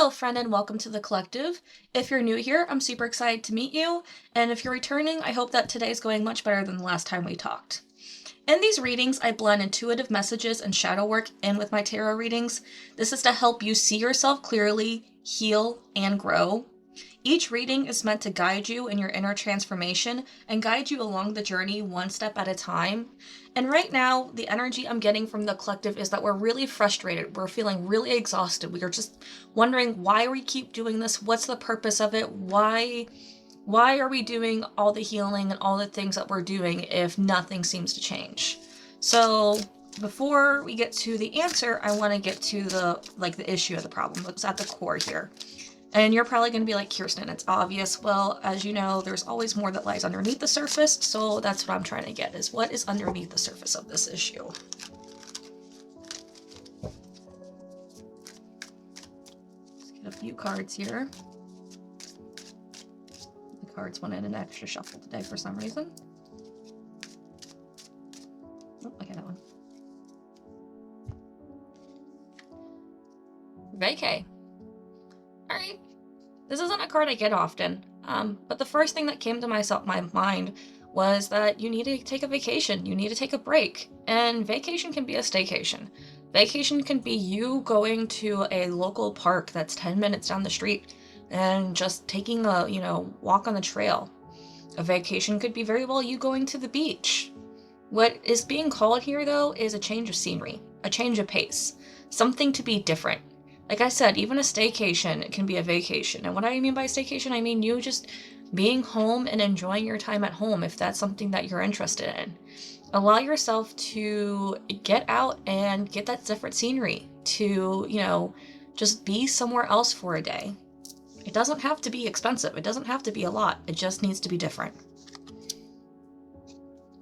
Hello, friend, and welcome to the collective. If you're new here, I'm super excited to meet you, and if you're returning, I hope that today's going much better than the last time we talked. In these readings, I blend intuitive messages and shadow work in with my tarot readings. This is to help you see yourself clearly, heal, and grow. Each reading is meant to guide you in your inner transformation and guide you along the journey one step at a time. And right now, the energy I'm getting from the collective is that we're really frustrated. We're feeling really exhausted. We are just wondering why we keep doing this. What's the purpose of it? Why are we doing all the healing and all the things that we're doing if nothing seems to change? So before we get to the answer, I want to get to the issue of the problem. What's at the core here. And you're probably going to be like, Kirsten, it's obvious. Well, as you know, there's always more that lies underneath the surface, so that's what I'm trying to get, is what is underneath the surface of this issue. Let's get a few cards here. The cards wanted an extra shuffle today for some reason. Oh, I got that one. Vacay. Alright, this isn't a card I get often, but the first thing that came to my mind was that you need to take a vacation, you need to take a break, and vacation can be a staycation. Vacation can be you going to a local park that's 10 minutes down the street and just taking a, walk on the trail. A vacation could be very well you going to the beach. What is being called here, though, is a change of scenery, a change of pace, something to be different. Like I said, even a staycation can be a vacation. And what I mean by staycation, I mean you just being home and enjoying your time at home if that's something that you're interested in. Allow yourself to get out and get that different scenery, to, just be somewhere else for a day. It doesn't have to be expensive. It doesn't have to be a lot. It just needs to be different.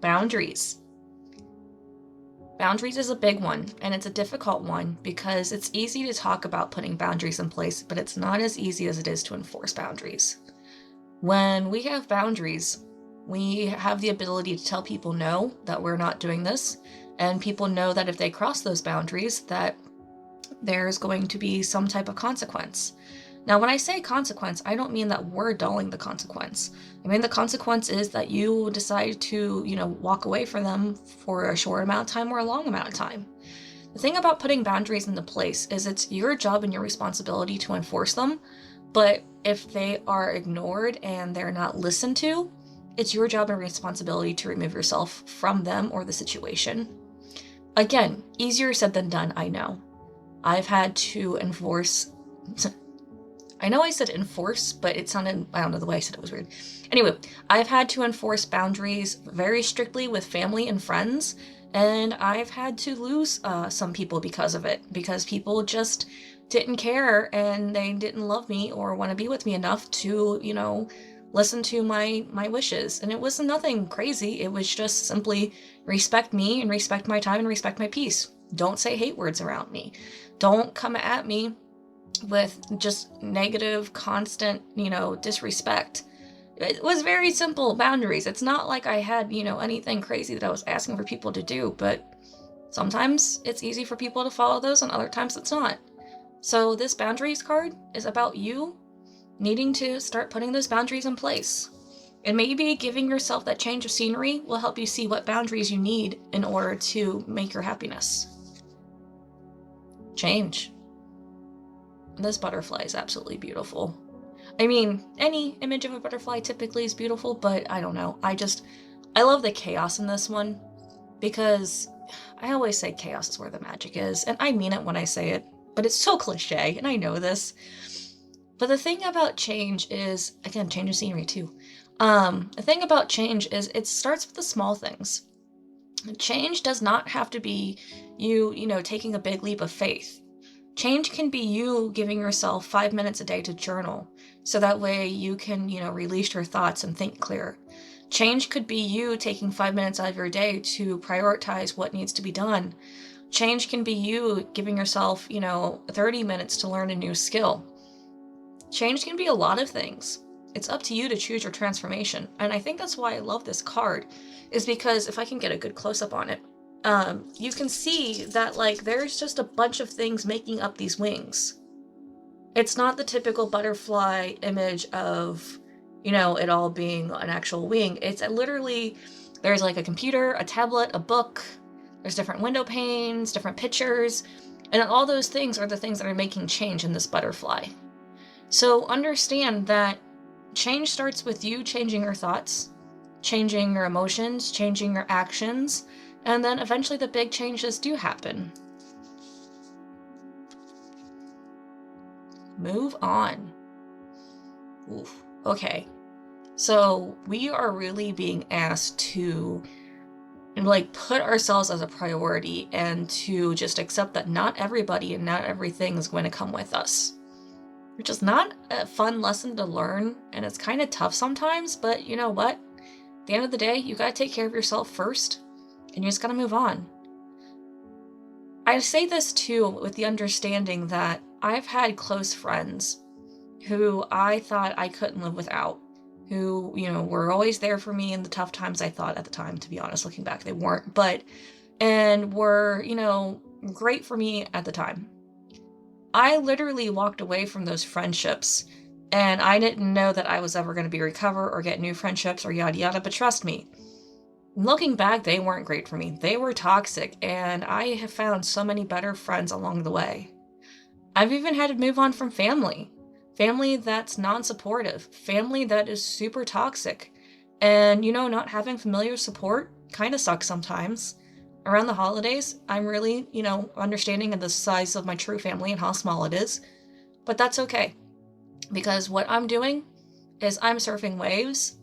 Boundaries. Boundaries is a big one, and it's a difficult one because it's easy to talk about putting boundaries in place, but it's not as easy as it is to enforce boundaries. When we have boundaries, we have the ability to tell people no, that we're not doing this, and people know that if they cross those boundaries, that there's going to be some type of consequence. Now, when I say consequence, I don't mean that we're dulling the consequence. I mean, the consequence is that you decide to, walk away from them for a short amount of time or a long amount of time. The thing about putting boundaries into place is it's your job and your responsibility to enforce them, but if they are ignored and they're not listened to, it's your job and responsibility to remove yourself from them or the situation. Again, easier said than done, I know. I've had to enforce... I know I said enforce, but it sounded, I don't know, the way I said it was weird. Anyway, I've had to enforce boundaries very strictly with family and friends, and I've had to lose some people because of it, because people just didn't care and they didn't love me or want to be with me enough to, listen to my wishes. And it was nothing crazy. It was just simply respect me and respect my time and respect my peace. Don't say hate words around me. Don't come at me with just negative, constant, disrespect. It was very simple boundaries. It's not like I had, anything crazy that I was asking for people to do, but sometimes it's easy for people to follow those and other times it's not. So this boundaries card is about you needing to start putting those boundaries in place. And maybe giving yourself that change of scenery will help you see what boundaries you need in order to make your happiness. Change. This butterfly is absolutely beautiful. I mean, any image of a butterfly typically is beautiful, but I don't know. I love the chaos in this one because I always say chaos is where the magic is, and I mean it when I say it, but it's so cliche, and I know this. But the thing about change is, again, change of scenery too. The thing about change is it starts with the small things. Change does not have to be you, taking a big leap of faith. Change can be you giving yourself 5 minutes a day to journal, so that way you can, release your thoughts and think clear. Change could be you taking 5 minutes out of your day to prioritize what needs to be done. Change can be you giving yourself, 30 minutes to learn a new skill. Change can be a lot of things. It's up to you to choose your transformation. And I think that's why I love this card, is because if I can get a good close-up on it, you can see that, there's just a bunch of things making up these wings. It's not the typical butterfly image of, you know, it all being an actual wing. It's literally, there's like a computer, a tablet, a book, there's different window panes, different pictures, and all those things are the things that are making change in this butterfly. So understand that change starts with you changing your thoughts, changing your emotions, changing your actions, and then eventually the big changes do happen. Move on. Oof. Okay. So we are really being asked to like put ourselves as a priority and to just accept that not everybody and not everything is going to come with us. Which is not a fun lesson to learn, and it's kind of tough sometimes, but you know what? At the end of the day, you gotta take care of yourself first, and you just gotta move on. I say this too with the understanding that I've had close friends who I thought I couldn't live without, who, you know, were always there for me in the tough times. I thought at the time, to be honest, looking back, they weren't, and were, you know, great for me at the time. I literally walked away from those friendships, and I didn't know that I was ever going to be recover or get new friendships or yada yada, but trust me, looking back, they weren't great for me. They were toxic, and I have found so many better friends along the way. I've even had to move on from family. Family that's non-supportive. Family that is super toxic. And, you know, not having familiar support kind of sucks sometimes. Around the holidays, I'm really, you know, understanding of the size of my true family and how small it is. But that's okay. Because what I'm doing is I'm surfing waves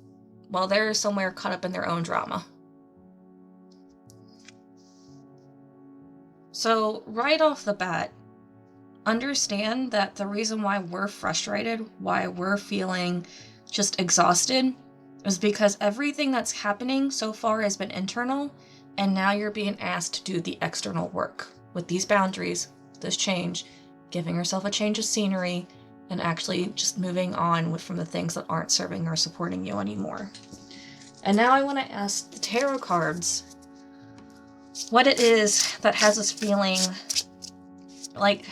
while they're somewhere caught up in their own drama. So, right off the bat, understand that the reason why we're frustrated, why we're feeling just exhausted, is because everything that's happening so far has been internal, and now you're being asked to do the external work with these boundaries, this change, giving yourself a change of scenery, and actually just moving on from the things that aren't serving or supporting you anymore. And now I want to ask the tarot cards what it is that has us feeling like,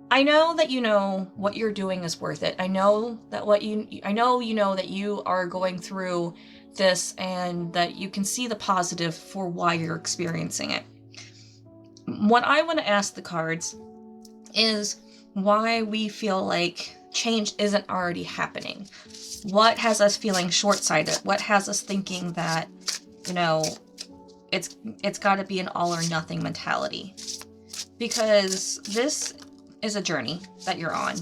I know that you know what you're doing is worth it. I know you know that you are going through this and that you can see the positive for why you're experiencing it. What I want to ask the cards is why we feel like change isn't already happening. What has us feeling short-sighted? What has us thinking that, you know, it's got to be an all or nothing mentality? Because this is a journey that you're on,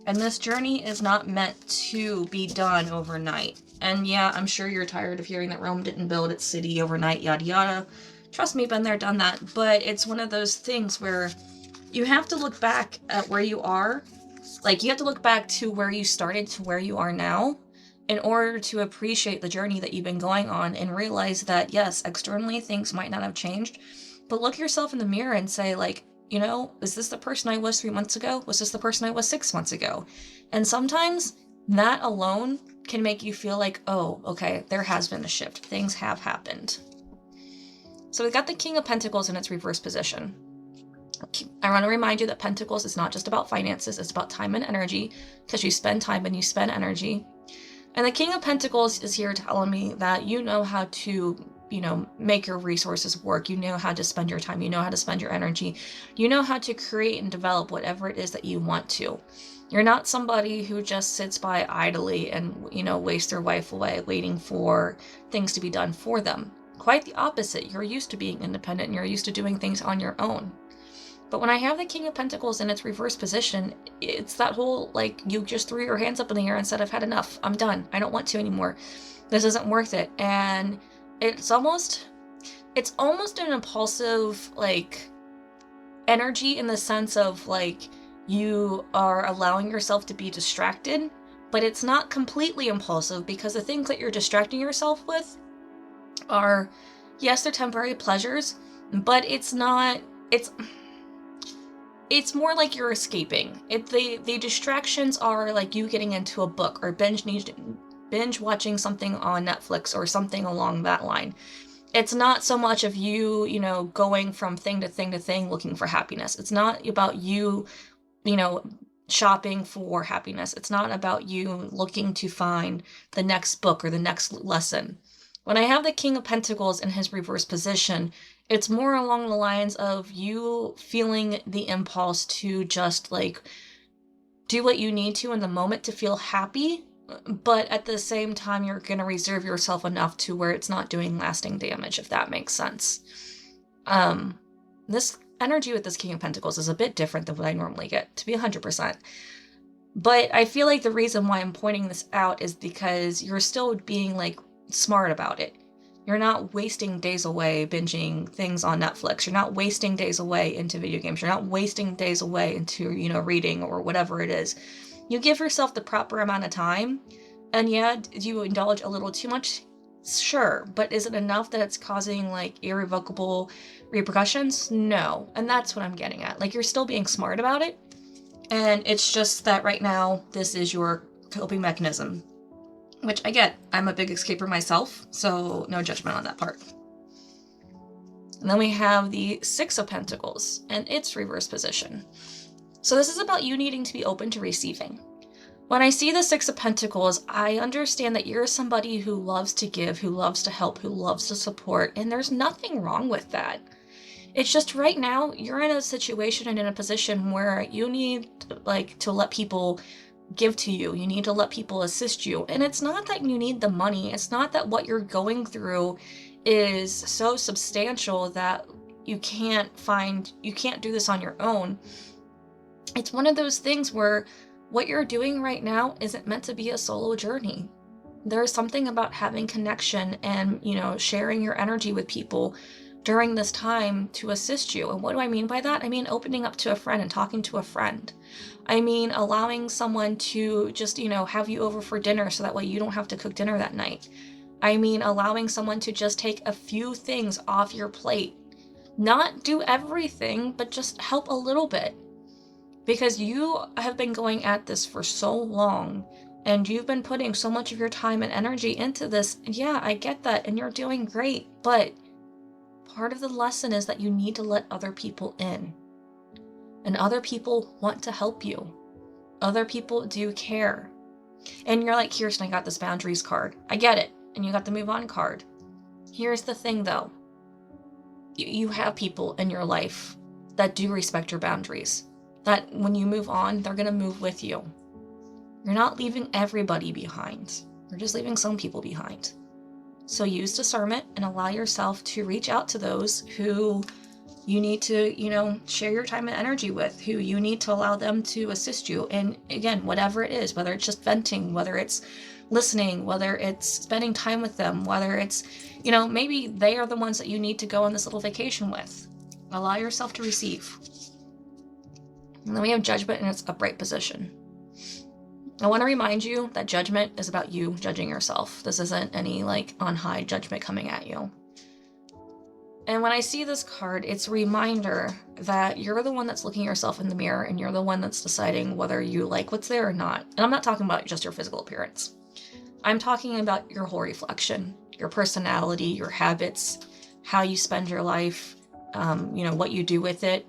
and this journey is not meant to be done overnight. And yeah, I'm sure you're tired of hearing that Rome didn't build its city overnight, yada yada. Trust me, been there, done that. But it's one of those things where you have to look back at where you are. Like, you have to look back to where you started to where you are now in order to appreciate the journey that you've been going on and realize that, yes, externally things might not have changed, but look yourself in the mirror and say, like, you know, is this the person I was 3 months ago? Was this the person I was 6 months ago? And sometimes that alone can make you feel like, oh, okay, there has been a shift. Things have happened. So we've got the King of Pentacles in its reverse position. I want to remind you that Pentacles is not just about finances, it's about time and energy, because you spend time and you spend energy. And the King of Pentacles is here telling me that you know how to, you know, make your resources work. You know how to spend your time. You know how to spend your energy. You know how to create and develop whatever it is that you want to. You're not somebody who just sits by idly and, you know, wastes their life away waiting for things to be done for them. Quite the opposite. You're used to being independent and you're used to doing things on your own. But when I have the King of Pentacles in its reverse position, it's that whole, like, you just threw your hands up in the air and said, I've had enough. I'm done. I don't want to anymore. This isn't worth it. And it's almost an impulsive, like, energy in the sense of, like, you are allowing yourself to be distracted, but it's not completely impulsive because the things that you're distracting yourself with are, yes, they're temporary pleasures, but it's more like you're escaping. The distractions are like you getting into a book or binge watching something on Netflix or something along that line. It's not so much of you, you know, going from thing to thing to thing looking for happiness. It's not about you, you know, shopping for happiness. It's not about you looking to find the next book or the next lesson. When I have the King of Pentacles in his reverse position, it's more along the lines of you feeling the impulse to just like do what you need to in the moment to feel happy, but at the same time, you're going to reserve yourself enough to where it's not doing lasting damage, if that makes sense. This energy with this King of Pentacles is a bit different than what I normally get, to be 100%. But I feel like the reason why I'm pointing this out is because you're still being like smart about it. You're not wasting days away binging things on Netflix. You're not wasting days away into video games. You're not wasting days away into, reading or whatever it is. You give yourself the proper amount of time, and yeah, do you indulge a little too much? Sure, but is it enough that it's causing like irrevocable repercussions? No, and that's what I'm getting at. Like, you're still being smart about it, and it's just that right now this is your coping mechanism, which I get. I'm a big escaper myself, so no judgment on that part. And then we have the Six of Pentacles and its reverse position. So this is about you needing to be open to receiving. When I see the Six of Pentacles, I understand that you're somebody who loves to give, who loves to help, who loves to support, and there's nothing wrong with that. It's just right now you're in a situation and in a position where you need to let people give to you. You need to let people assist you. And it's not that you need the money. It's not that what you're going through is so substantial that you can't do this on your own. It's one of those things where what you're doing right now isn't meant to be a solo journey. There's something about having connection and, sharing your energy with people during this time to assist you. And what do I mean by that? I mean opening up to a friend and talking to a friend. I mean allowing someone to just, have you over for dinner so that way you don't have to cook dinner that night. I mean allowing someone to just take a few things off your plate. Not do everything, but just help a little bit. Because you have been going at this for so long, and you've been putting so much of your time and energy into this. Yeah, I get that, and you're doing great, but part of the lesson is that you need to let other people in. And other people want to help you. Other people do care. And you're like, Kirsten, I got this boundaries card. I get it. And you got the move on card. Here's the thing though. You have people in your life that do respect your boundaries. That when you move on, they're going to move with you. You're not leaving everybody behind. You're just leaving some people behind. So use discernment and allow yourself to reach out to those who you need to, share your time and energy with, who you need to allow them to assist you. And again, whatever it is, whether it's just venting, whether it's listening, whether it's spending time with them, whether it's, maybe they are the ones that you need to go on this little vacation with. Allow yourself to receive. And then we have Judgment in its upright position. I want to remind you that judgment is about you judging yourself. This isn't any on high judgment coming at you. And when I see this card, it's a reminder that you're the one that's looking yourself in the mirror, and you're the one that's deciding whether you like what's there or not. And I'm not talking about just your physical appearance. I'm talking about your whole reflection, your personality, your habits, how you spend your life, what you do with it.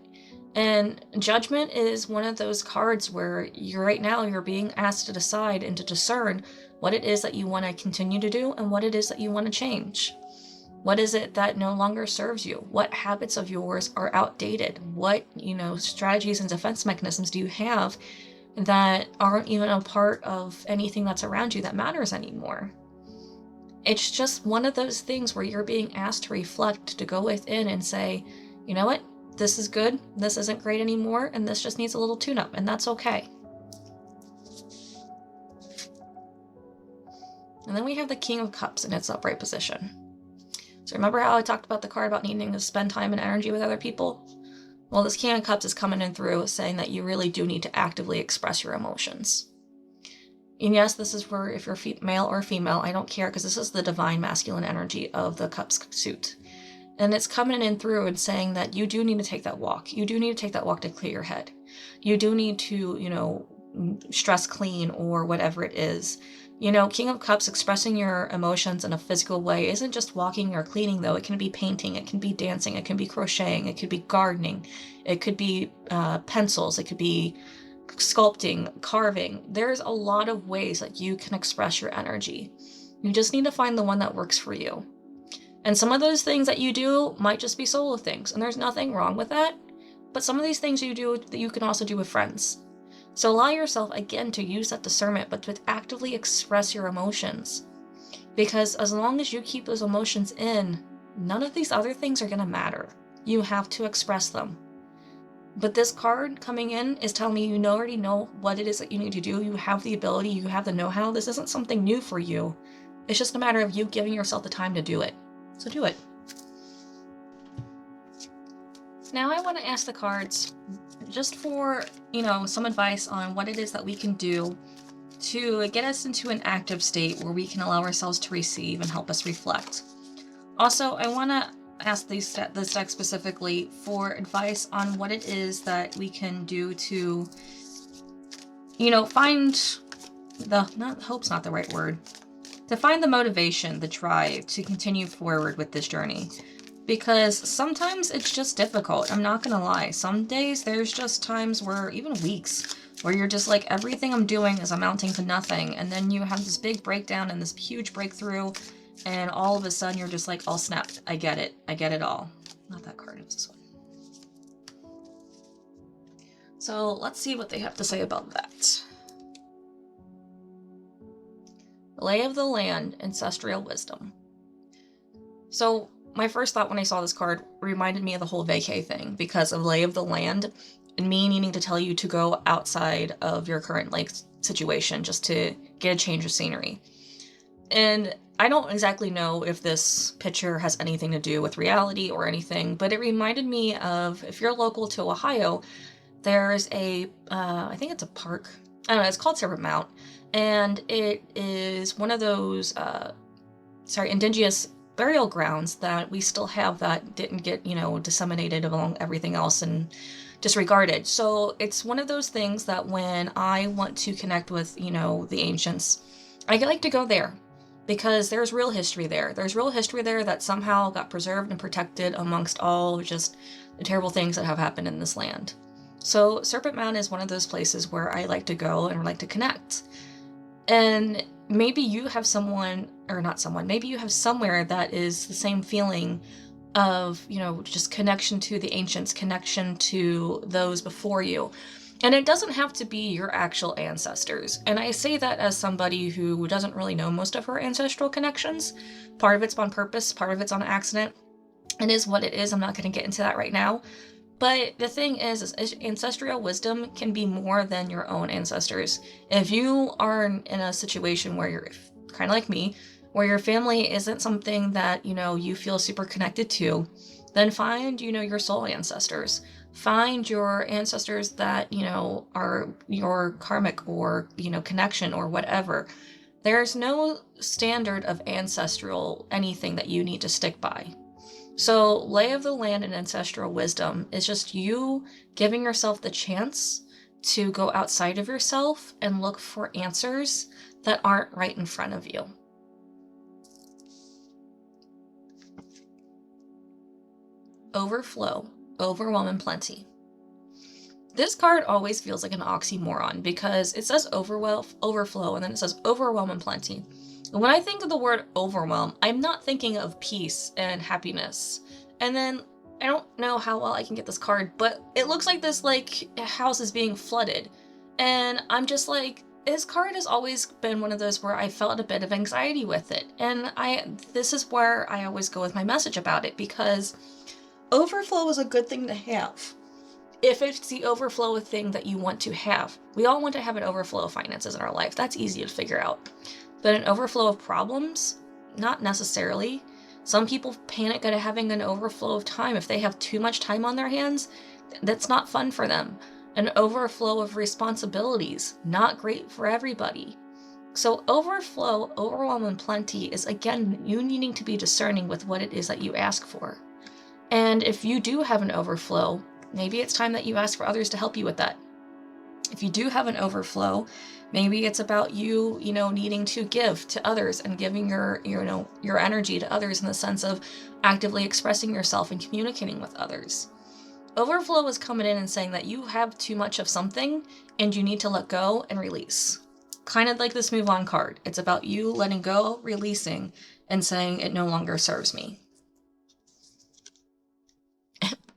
And Judgment is one of those cards where you're being asked to decide and to discern what it is that you want to continue to do and what it is that you want to change. What is it that no longer serves you? What habits of yours are outdated? What, strategies and defense mechanisms do you have that aren't even a part of anything that's around you that matters anymore? It's just one of those things where you're being asked to reflect, to go within and say, you know what? This is good, this isn't great anymore, and this just needs a little tune-up, and that's okay. And then we have the King of Cups in its upright position. So remember how I talked about the card about needing to spend time and energy with other people? Well, this King of Cups is coming in through saying that you really do need to actively express your emotions. And yes, this is where if you're male or female, I don't care, because this is the divine masculine energy of the Cups suit. And it's coming in through and saying that you do need to take that walk. You do need to take that walk to clear your head. You do need to, stress clean or whatever it is. King of Cups, expressing your emotions in a physical way isn't just walking or cleaning, though. It can be painting, it can be dancing, it can be crocheting, it could be gardening, it could be pencils, it could be, sculpting, carving. There's a lot of ways that you can express your energy. You just need to find the one that works for you. And some of those things that you do might just be solo things, and there's nothing wrong with that. But some of these things you do that you can also do with friends. So allow yourself, again, to use that discernment, but to actively express your emotions. Because as long as you keep those emotions in, none of these other things are going to matter. You have to express them. But this card coming in is telling me you already know what it is that you need to do. You have the ability, you have the know-how. This isn't something new for you. It's just a matter of you giving yourself the time to do it. So do it. Now I want to ask the cards just for, some advice on what it is that we can do to get us into an active state where we can allow ourselves to receive and help us reflect. Also, I want to ask this deck specifically for advice on what it is that we can do to, find hope's not the right word, to find the motivation, the drive to continue forward with this journey. Because sometimes it's just difficult. I'm not gonna lie. Some days there's just times where, even weeks, where you're just like, everything I'm doing is amounting to nothing. And then you have this big breakdown and this huge breakthrough. And all of a sudden you're just like, oh snap, I get it. I get it all. Not that card, it was this one. So let's see what they have to say about that. Lay of the Land, Ancestral Wisdom. So my first thought when I saw this card reminded me of the whole vacay thing, because of Lay of the Land and me needing to tell you to go outside of your current situation just to get a change of scenery. And I don't exactly know if this picture has anything to do with reality or anything, but it reminded me of, if you're local to Ohio, there's a, I think it's a park. I don't know, it's called Serpent Mound. And it is one of those, indigenous burial grounds that we still have that didn't get, disseminated along everything else and disregarded. So it's one of those things that when I want to connect with, the ancients, I like to go there because there's real history there. There's real history there that somehow got preserved and protected amongst all just the terrible things that have happened in this land. So Serpent Mound is one of those places where I like to go and like to connect. And maybe you have maybe you have somewhere that is the same feeling of, just connection to the ancients, connection to those before you. And it doesn't have to be your actual ancestors. And I say that as somebody who doesn't really know most of her ancestral connections. Part of it's on purpose, part of it's on accident. It is what it is. I'm not going to get into that right now. But the thing is ancestral wisdom can be more than your own ancestors. If you are in a situation where you're kind of like me, where your family isn't something that, you feel super connected to, then find, your soul ancestors. Find your ancestors that, are your karmic or, connection or whatever. There's no standard of ancestral anything that you need to stick by. So Lay of the Land and Ancestral Wisdom is just you giving yourself the chance to go outside of yourself and look for answers that aren't right in front of you. Overflow, overwhelm, and plenty. This card always feels like an oxymoron because it says overflow, and then it says overwhelm and plenty. When I think of the word overwhelm, I'm not thinking of peace and happiness. And then I don't know how well I can get this card, but it looks like this house is being flooded. And I'm just like, this card has always been one of those where I felt a bit of anxiety with it. And this is where I always go with my message about it, because overflow is a good thing to have. If it's the overflow of thing that you want to have. We all want to have an overflow of finances in our life. That's easy to figure out. But an overflow of problems? Not necessarily. Some people panic at having an overflow of time. If they have too much time on their hands, that's not fun for them. An overflow of responsibilities, not great for everybody. So overflow, overwhelm, and plenty is, again, you needing to be discerning with what it is that you ask for. And if you do have an overflow, maybe it's time that you ask for others to help you with that. If you do have an overflow, maybe it's about you, needing to give to others and giving your energy to others in the sense of actively expressing yourself and communicating with others. Overflow is coming in and saying that you have too much of something and you need to let go and release. Kind of like this move on card. It's about you letting go, releasing, and saying it no longer serves me.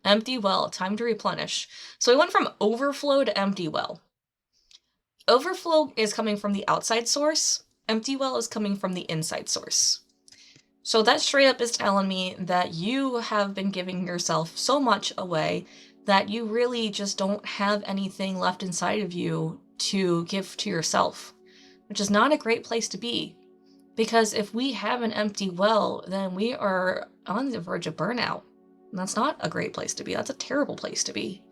Empty well, time to replenish. So we went from overflow to empty well. Overflow is coming from the outside source. Empty well is coming from the inside source. So that straight up is telling me that you have been giving yourself so much away that you really just don't have anything left inside of you to give to yourself, which is not a great place to be. Because if we have an empty well, then we are on the verge of burnout. And that's not a great place to be. That's a terrible place to be.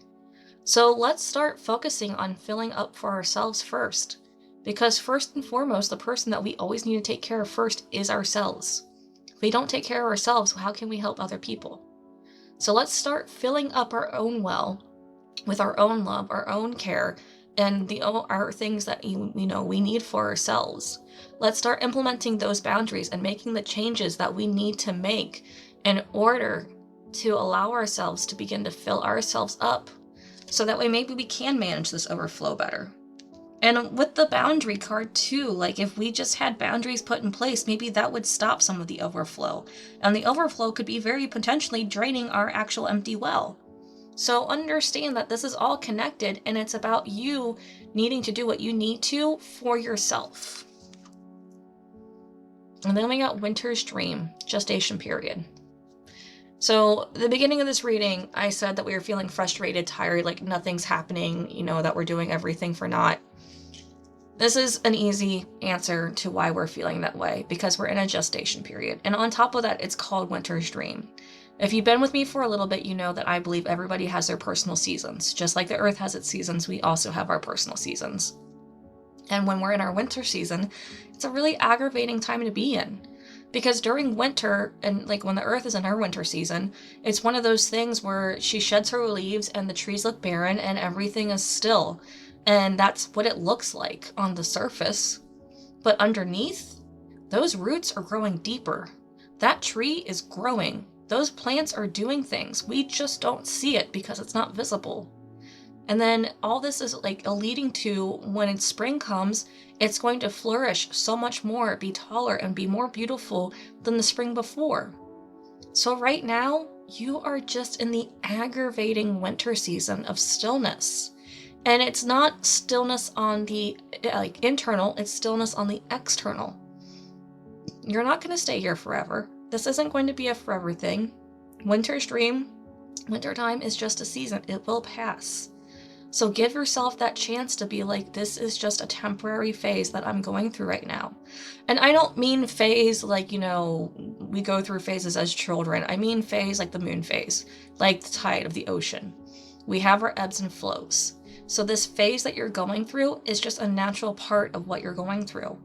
So let's start focusing on filling up for ourselves first. Because first and foremost, the person that we always need to take care of first is ourselves. If we don't take care of ourselves, how can we help other people? So let's start filling up our own well with our own love, our own care, and our things that we need for ourselves. Let's start implementing those boundaries and making the changes that we need to make in order to allow ourselves to begin to fill ourselves up, so that way maybe we can manage this overflow better. And with the boundary card too, like if we just had boundaries put in place, maybe that would stop some of the overflow. And the overflow could be very potentially draining our actual empty well. So understand that this is all connected, and it's about you needing to do what you need to for yourself. And then we got Winter's Dream, gestation period. So the beginning of this reading, I said that we were feeling frustrated, tired, like nothing's happening, that we're doing everything for naught. This is an easy answer to why we're feeling that way, because we're in a gestation period. And on top of that, it's called Winter's Dream. If you've been with me for a little bit, you know that I believe everybody has their personal seasons. Just like the earth has its seasons, we also have our personal seasons. And when we're in our winter season, it's a really aggravating time to be in. Because during winter, and like when the earth is in her winter season, it's one of those things where she sheds her leaves and the trees look barren and everything is still. And that's what it looks like on the surface. But underneath, those roots are growing deeper. That tree is growing. Those plants are doing things. We just don't see it because it's not visible. And then all this is like leading to when spring comes, it's going to flourish so much more, be taller, and be more beautiful than the spring before. So right now, you are just in the aggravating winter season of stillness. And it's not stillness on the internal, it's stillness on the external. You're not going to stay here forever. This isn't going to be a forever thing. Winter's Dream, wintertime is just a season. It will pass. So give yourself that chance to be like, this is just a temporary phase that I'm going through right now. And I don't mean phase like, we go through phases as children. I mean phase like the moon phase, like the tide of the ocean. We have our ebbs and flows. So this phase that you're going through is just a natural part of what you're going through.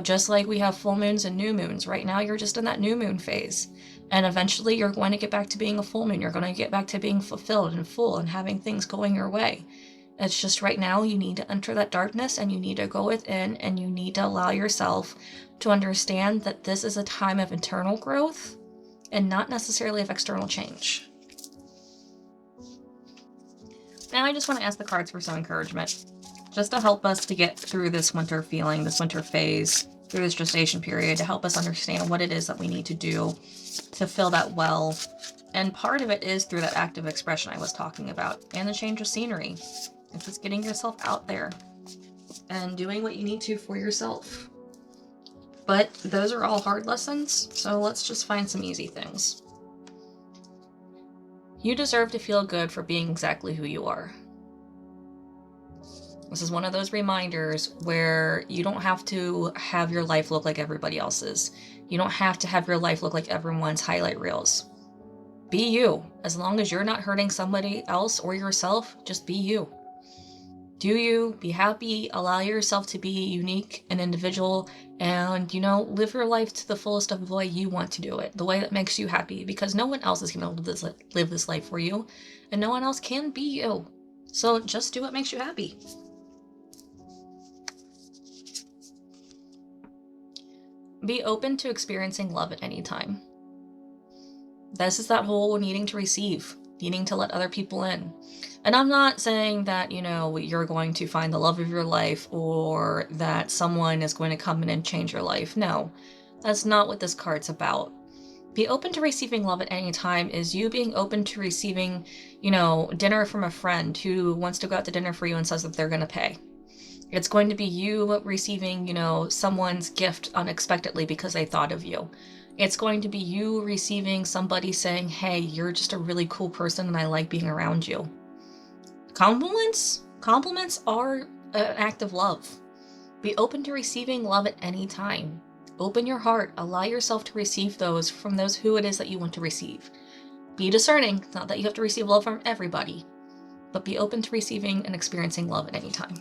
Just like we have full moons and new moons. Right now, you're just in that new moon phase. And eventually, you're going to get back to being a full moon. You're going to get back to being fulfilled and full and having things going your way. It's just right now, you need to enter that darkness and you need to go within and you need to allow yourself to understand that this is a time of internal growth and not necessarily of external change. Now, I just want to ask the cards for some encouragement, just to help us to get through this winter feeling, this winter phase, through this gestation period, to help us understand what it is that we need to do to fill that well. And part of it is through that active expression I was talking about, and the change of scenery. It's just getting yourself out there and doing what you need to for yourself. But those are all hard lessons, so let's just find some easy things. You deserve to feel good for being exactly who you are. This is one of those reminders where you don't have to have your life look like everybody else's. You don't have to have your life look like everyone's highlight reels. Be you. As long as you're not hurting somebody else or yourself, just be you. Do you, be happy, allow yourself to be unique and individual, and, live your life to the fullest of the way you want to do it, the way that makes you happy, because no one else is going to live this life for you, and no one else can be you. So just do what makes you happy. Be open to experiencing love at any time. This is that whole needing to receive. needing to let other people in. And I'm not saying that, you're going to find the love of your life or that someone is going to come in and change your life. No, that's not what this card's about. Be open to receiving love at any time is you being open to receiving, dinner from a friend who wants to go out to dinner for you and says that they're going to pay. It's going to be you receiving, someone's gift unexpectedly because they thought of you. It's going to be you receiving somebody saying, hey, you're just a really cool person and I like being around you. Compliments are an act of love. Be open to receiving love at any time. Open your heart. Allow yourself to receive those from those who it is that you want to receive. Be discerning. It's not that you have to receive love from everybody, but be open to receiving and experiencing love at any time.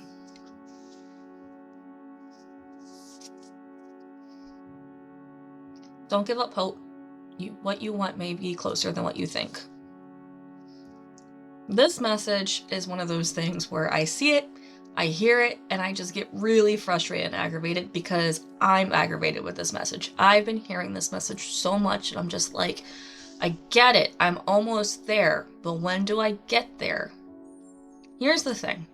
Don't give up hope. What you want may be closer than what you think. This message is one of those things where I see it, I hear it, and I just get really frustrated and aggravated because I'm aggravated with this message. I've been hearing this message so much, and I'm just like, I get it. I'm almost there, but when do I get there? Here's the thing.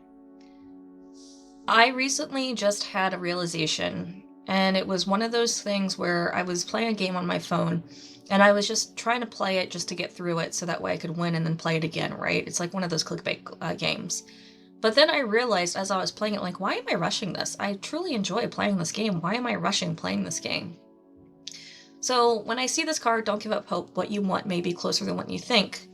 I recently just had a realization, and it was one of those things where I was playing a game on my phone, and I was just trying to play it just to get through it so that way I could win and then play it again, right? It's like one of those clickbait games. But then I realized as I was playing it, like, why am I rushing this? I truly enjoy playing this game. Why am I rushing playing this game? So when I see this card, don't give up hope. What you want may be closer than what you think.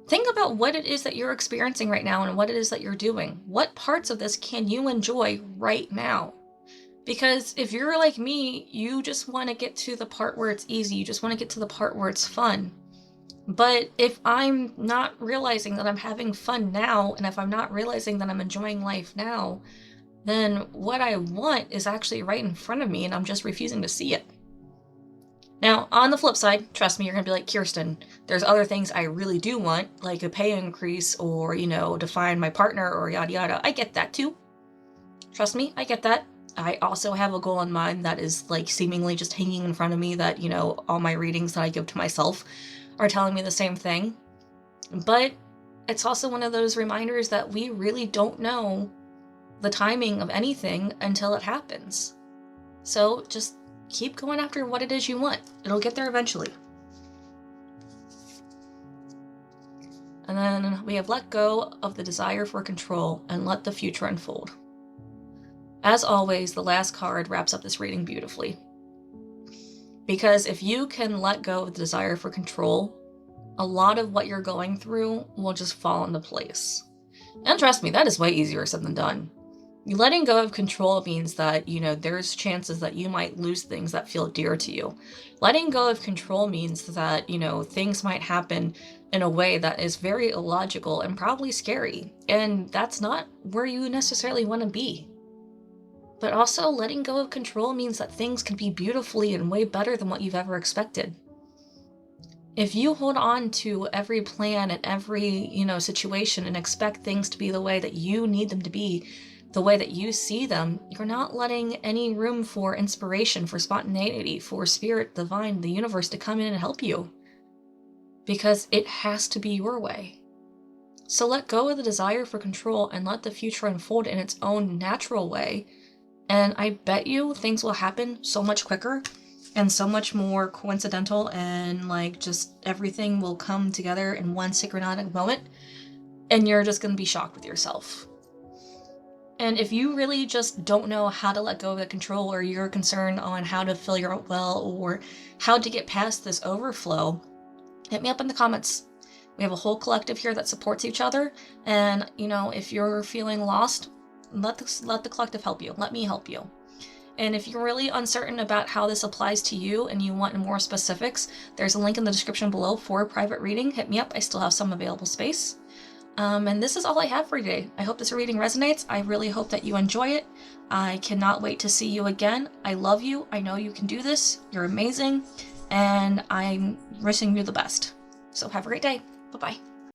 Think about what it is that you're experiencing right now and what it is that you're doing. What parts of this can you enjoy right now? Because if you're like me, you just want to get to the part where it's easy. You just want to get to the part where it's fun. But if I'm not realizing that I'm having fun now, and if I'm not realizing that I'm enjoying life now, then what I want is actually right in front of me, and I'm just refusing to see it. Now, on the flip side, trust me, you're going to be like, Kirsten, there's other things I really do want, like a pay increase or, to find my partner or yada yada. I get that too. Trust me, I get that. I also have a goal in mind that is like seemingly just hanging in front of me that, all my readings that I give to myself are telling me the same thing. But it's also one of those reminders that we really don't know the timing of anything until it happens. So just keep going after what it is you want. It'll get there eventually. And then we have let go of the desire for control and let the future unfold. As always, the last card wraps up this reading beautifully. Because if you can let go of the desire for control, a lot of what you're going through will just fall into place. And trust me, that is way easier said than done. Letting go of control means that, there's chances that you might lose things that feel dear to you. Letting go of control means that, things might happen in a way that is very illogical and probably scary. And that's not where you necessarily want to be. But also, letting go of control means that things can be beautifully and way better than what you've ever expected. If you hold on to every plan and every, situation and expect things to be the way that you need them to be, the way that you see them, you're not letting any room for inspiration, for spontaneity, for spirit, divine, the universe to come in and help you. Because it has to be your way. So let go of the desire for control and let the future unfold in its own natural way. And I bet you things will happen so much quicker and so much more coincidental, and just everything will come together in one synchronistic moment, and you're just going to be shocked with yourself. And if you really just don't know how to let go of the control, or you're concerned on how to fill your well or how to get past this overflow, hit me up in the comments. We have a whole collective here that supports each other, and if you're feeling lost, let the collective help you. Let me help you. And if you're really uncertain about how this applies to you and you want more specifics, there's a link in the description below for a private reading. Hit me up. I still have some available space. And this is all I have for you today. I hope this reading resonates. I really hope that you enjoy it. I cannot wait to see you again. I love you. I know you can do this. You're amazing. And I'm wishing you the best. So have a great day. Bye-bye.